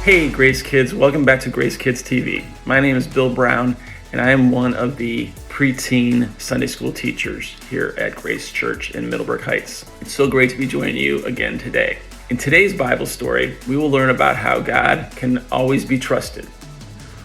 Hey Grace Kids, welcome back to Grace Kids TV. My name is Bill Brown and I am one of the preteen Sunday school teachers here at Grace Church in Middleburg Heights. It's so great to be joining you again today. In today's Bible story, we will learn about how God can always be trusted.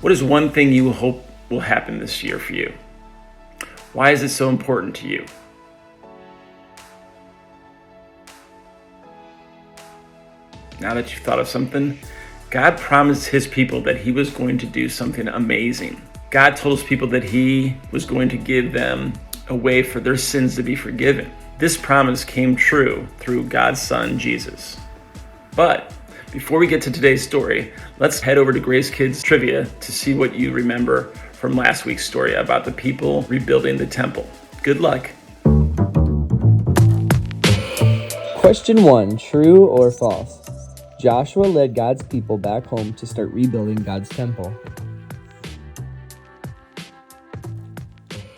What is one thing you hope will happen this year for you? Why is it so important to you? Now that you've thought of something, God promised his people that he was going to do something amazing. God told his people that he was going to give them a way for their sins to be forgiven. This promise came true through God's Son, Jesus. But before we get to today's story, let's head over to Grace Kids Trivia to see what you remember from last week's story about the people rebuilding the temple. Good luck. Question 1, true or false? Joshua led God's people back home to start rebuilding God's temple.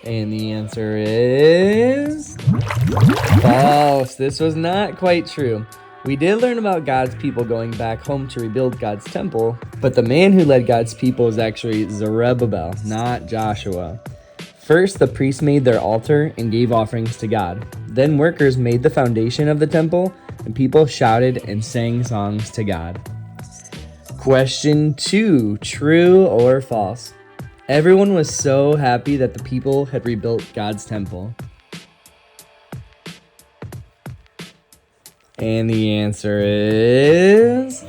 And the answer is false. This was not quite true. We did learn about God's people going back home to rebuild God's temple, but the man who led God's people is actually Zerubbabel, not Joshua. First, the priests made their altar and gave offerings to God. Then workers made the foundation of the temple, and people shouted and sang songs to God. Question 2, true or false? Everyone was so happy that the people had rebuilt God's temple. And the answer is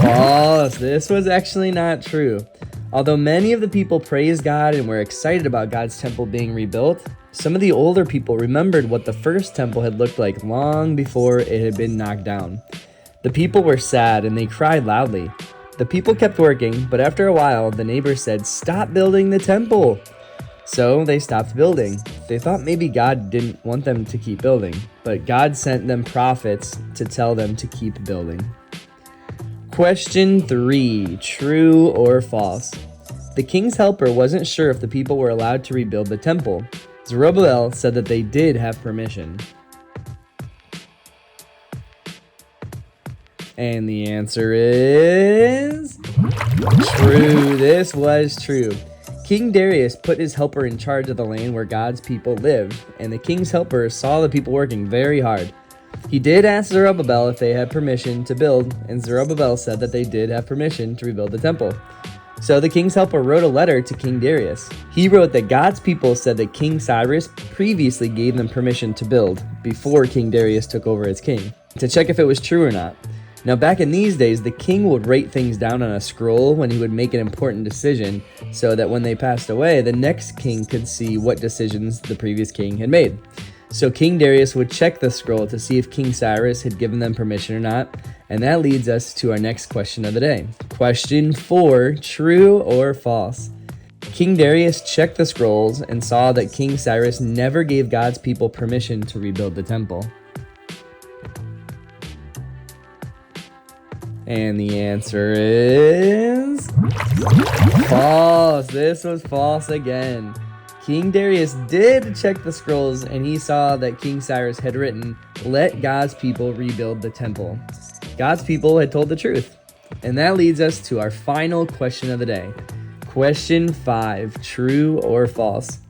false. This was actually not true. Although many of the people praised God and were excited about God's temple being rebuilt, some of the older people remembered what the first temple had looked like long before it had been knocked down. The people were sad and they cried loudly. The people kept working, but after a while, the neighbors said, "Stop building the temple." So they stopped building. They thought maybe God didn't want them to keep building, but God sent them prophets to tell them to keep building. Question 3, true or false? The king's helper wasn't sure if the people were allowed to rebuild the temple. Zerubbabel said that they did have permission. And the answer is true. This was true. King Darius put his helper in charge of the land where God's people lived, and the king's helper saw the people working very hard. He did ask Zerubbabel if they had permission to build, and Zerubbabel said that they did have permission to rebuild the temple. So the king's helper wrote a letter to King Darius. He wrote that God's people said that King Cyrus previously gave them permission to build before King Darius took over as king, to check if it was true or not. Now back in these days, the king would write things down on a scroll when he would make an important decision, so that when they passed away, the next king could see what decisions the previous king had made. So King Darius would check the scroll to see if King Cyrus had given them permission or not, and that leads us to our next question of the day. Question 4, true or false? King Darius checked the scrolls and saw that King Cyrus never gave God's people permission to rebuild the temple. And the answer is false. This was false again. King Darius did check the scrolls and he saw that King Cyrus had written, "Let God's people rebuild the temple." God's people had told the truth. And that leads us to our final question of the day. Question 5, true or false?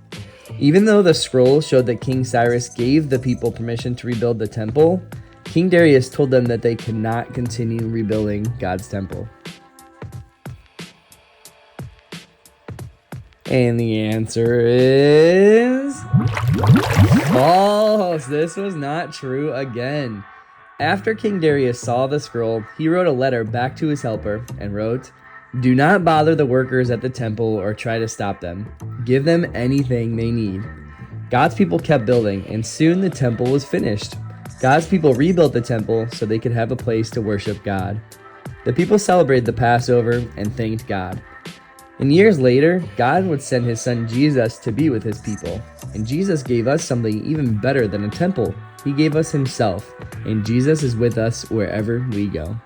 Even though the scroll showed that King Cyrus gave the people permission to rebuild the temple, King Darius told them that they could not continue rebuilding God's temple. And the answer is false. This was not true again. After King Darius saw the scroll, he wrote a letter back to his helper and wrote, "Do not bother the workers at the temple or try to stop them. Give them anything they need." God's people kept building, and soon the temple was finished. God's people rebuilt the temple so they could have a place to worship God. The people celebrated the Passover and thanked God. And years later, God would send his son Jesus to be with his people. And Jesus gave us something even better than a temple. He gave us himself, and Jesus is with us wherever we go.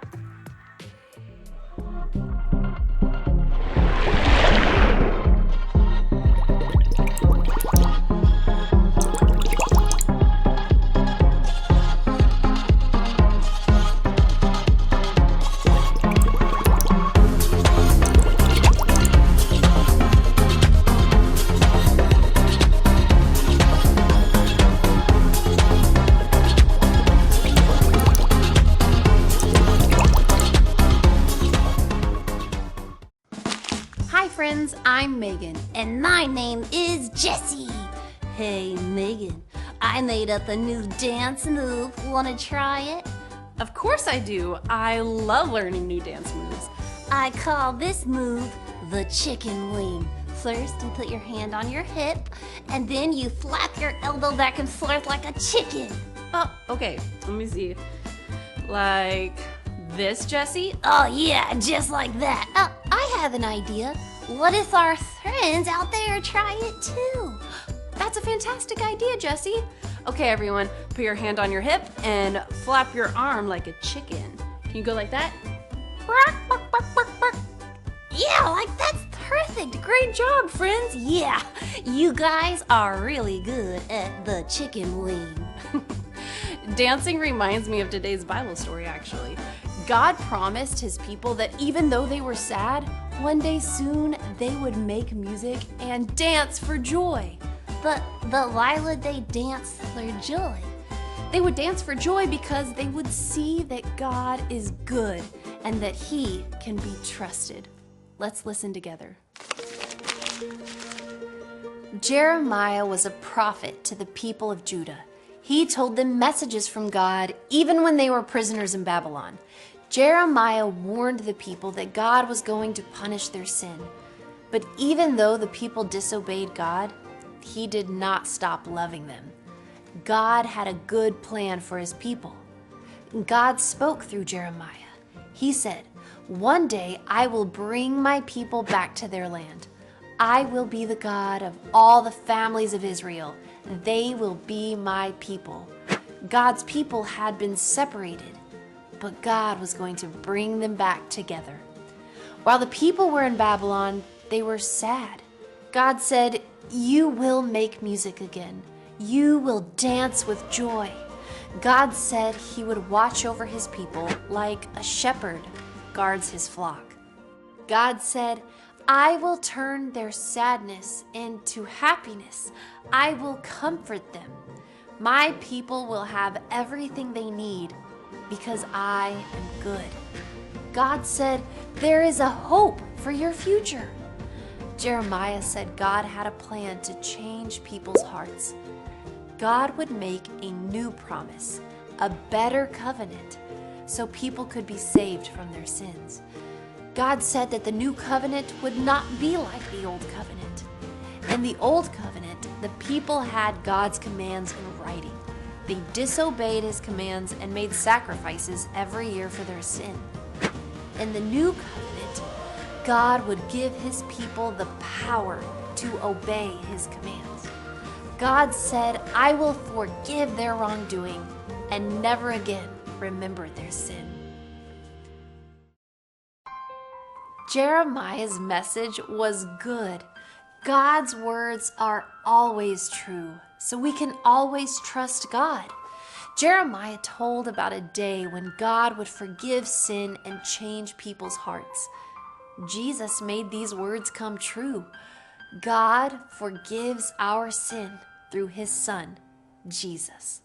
friends, I'm Megan, and my name is Jessie. Hey Megan, I made up a new dance move. Wanna try it? Of course I do. I love learning new dance moves. I call this move the chicken wing. First, you put your hand on your hip, and then you flap your elbow back and forth like a chicken. Oh, okay. Let me see. Like this, Jessie? Oh yeah, just like that. Oh, I have an idea. What if our friends out there try it too? That's a fantastic idea, Jessie. Okay, everyone, put your hand on your hip and flap your arm like a chicken. Can you go like that? Yeah, like that's perfect. Great job, friends. Yeah, you guys are really good at the chicken wing. Dancing reminds me of today's Bible story, actually. God promised his people that even though they were sad, one day soon they would make music and dance for joy. But why would they dance for joy? They would dance for joy because they would see that God is good and that he can be trusted. Let's listen together. Jeremiah was a prophet to the people of Judah. He told them messages from God even when they were prisoners in Babylon. Jeremiah warned the people that God was going to punish their sin. But even though the people disobeyed God, he did not stop loving them. God had a good plan for his people. God spoke through Jeremiah. He said, "One day I will bring my people back to their land. I will be the God of all the families of Israel. They will be my people." God's people had been separated, but God was going to bring them back together. While the people were in Babylon, they were sad. God said, "You will make music again. You will dance with joy." God said he would watch over his people like a shepherd guards his flock. God said, "I will turn their sadness into happiness. I will comfort them. My people will have everything they need because I am good." God said, "There is a hope for your future." Jeremiah said God had a plan to change people's hearts. God would make a new promise, a better covenant, so people could be saved from their sins. God said that the new covenant would not be like the old covenant. In the old covenant, the people had God's commands in writing. They disobeyed his commands and made sacrifices every year for their sin. In the new covenant, God would give his people the power to obey his commands. God said, "I will forgive their wrongdoing and never again remember their sin." Jeremiah's message was good. God's words are always true, so we can always trust God. Jeremiah told about a day when God would forgive sin and change people's hearts. Jesus made these words come true. God forgives our sin through his Son, Jesus.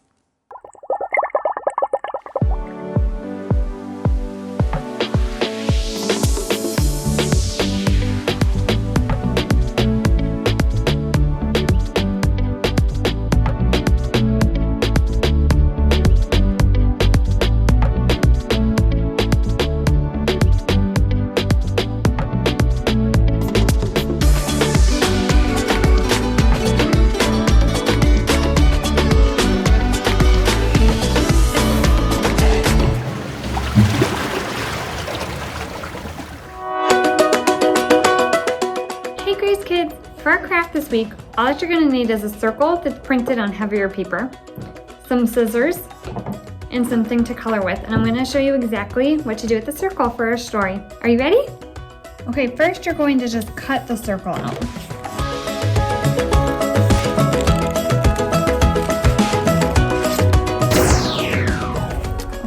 For our craft this week, all that you're going to need is a circle that's printed on heavier paper, some scissors, and something to color with. And I'm going to show you exactly what to do with the circle for our story. Are you ready? Okay, first you're going to just cut the circle out.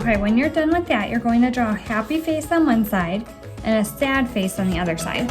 Okay, when you're done with that, you're going to draw a happy face on one side and a sad face on the other side.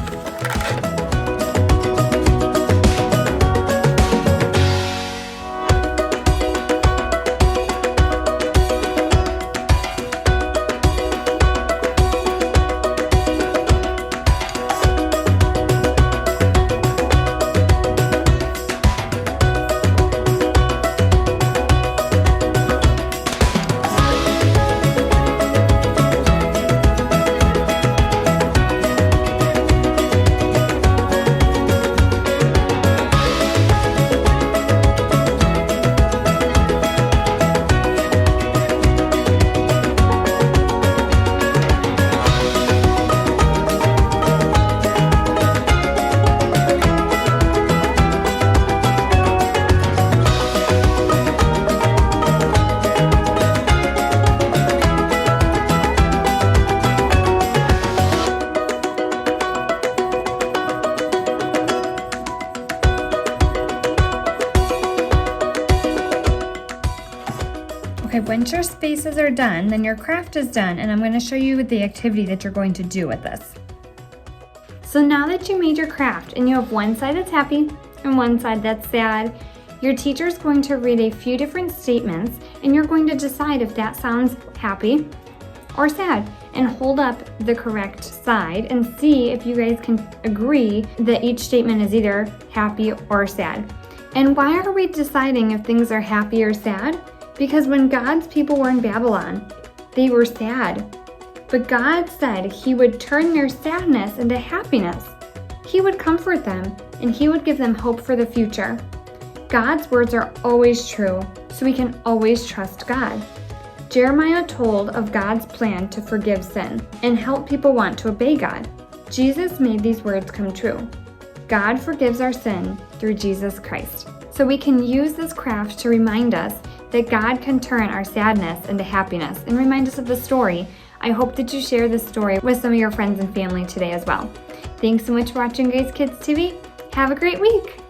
Okay, once your spaces are done, then your craft is done, and I'm going to show you the activity that you're going to do with this. So now that you made your craft and you have one side that's happy and one side that's sad, your teacher's going to read a few different statements and you're going to decide if that sounds happy or sad, and hold up the correct side and see if you guys can agree that each statement is either happy or sad. And why are we deciding if things are happy or sad? Because when God's people were in Babylon, they were sad. But God said He would turn their sadness into happiness. He would comfort them and He would give them hope for the future. God's words are always true, so we can always trust God. Jeremiah told of God's plan to forgive sin and help people want to obey God. Jesus made these words come true. God forgives our sin through Jesus Christ. So we can use this craft to remind us that God can turn our sadness into happiness and remind us of the story. I hope that you share this story with some of your friends and family today as well. Thanks so much for watching Guys Kids TV. Have a great week!